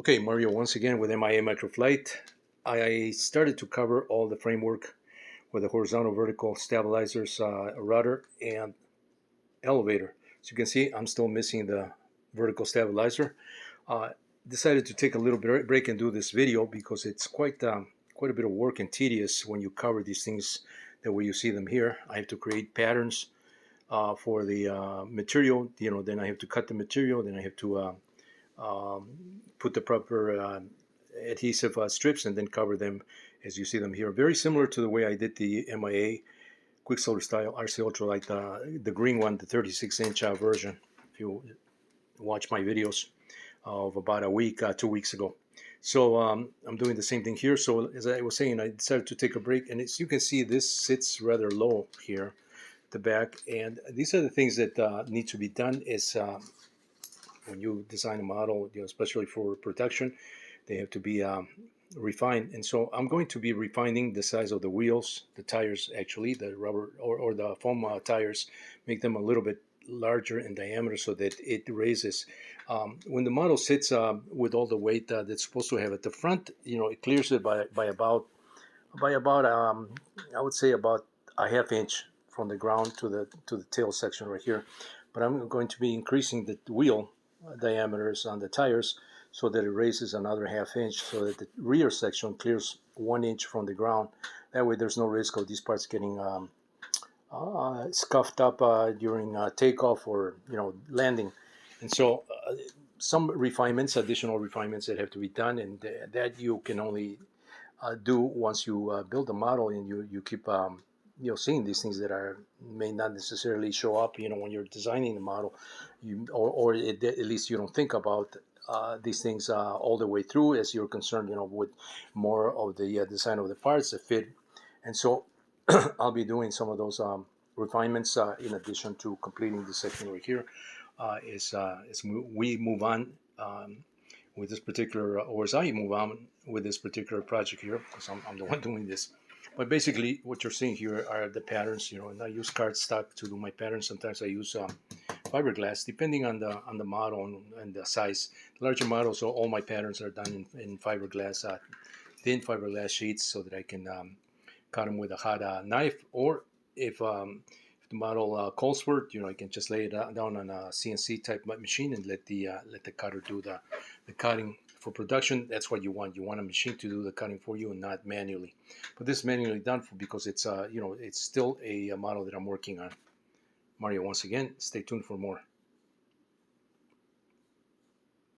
Okay, Mario, once again with MIA Microflight. I started to cover all the framework with the horizontal vertical stabilizers, rudder, and elevator. So you can see I'm still missing the vertical stabilizer. Uh, Decided to take a little break and do this video because it's quite a bit of work and tedious when you cover these things the way you see them here. I have to create patterns for the material. Then I have to cut the material. Then I have to put the proper adhesive strips and then cover them as you see them here. Very similar to the way I did the MIA Quicksilver style RC Ultra, like the green one, the 36-inch version. If you watch my videos of about a week, 2 weeks ago. So I'm doing the same thing here. So as I was saying, I decided to take a break, and as you can see, this sits rather low here, the back, and these are the things that need to be done. Is when you design a model, especially for production, they have to be refined. And so I'm going to be refining the size of the wheels, the tires, actually, the rubber or the foam tires, make them a little bit larger in diameter so that it raises. When the model sits with all the weight that's supposed to have at the front, it clears it by about I would say about a half inch from the ground to the tail section right here. But I'm going to be increasing the wheel diameters on the tires so that it raises another half inch so that the rear section clears 1 inch from the ground. That way there's no risk of these parts getting scuffed up during takeoff or landing. And so some refinements, additional refinements that have to be done, and that you can only do once you build a model and you keep seeing these things that are may not necessarily show up when you're designing the model, or at least you don't think about these things all the way through as you're concerned with more of the design of the parts, the fit. And so I'll be doing some of those refinements in addition to completing the section right here as we move on with this particular, or as I move on with this particular project here, because I'm the one doing this. But basically, what you're seeing here are the patterns, and I use cardstock to do my patterns. Sometimes I use fiberglass, depending on the model and the size. Larger models, so all my patterns are done in fiberglass, thin fiberglass sheets, so that I can cut them with a hot knife. Or if the model calls for it, I can just lay it down on a CNC type machine and let the cutter do the cutting. For production, that's what you want. You want a machine to do the cutting for you and not manually. But this is manually done because it's it's still a model that I'm working on. Mario, once again, stay tuned for more.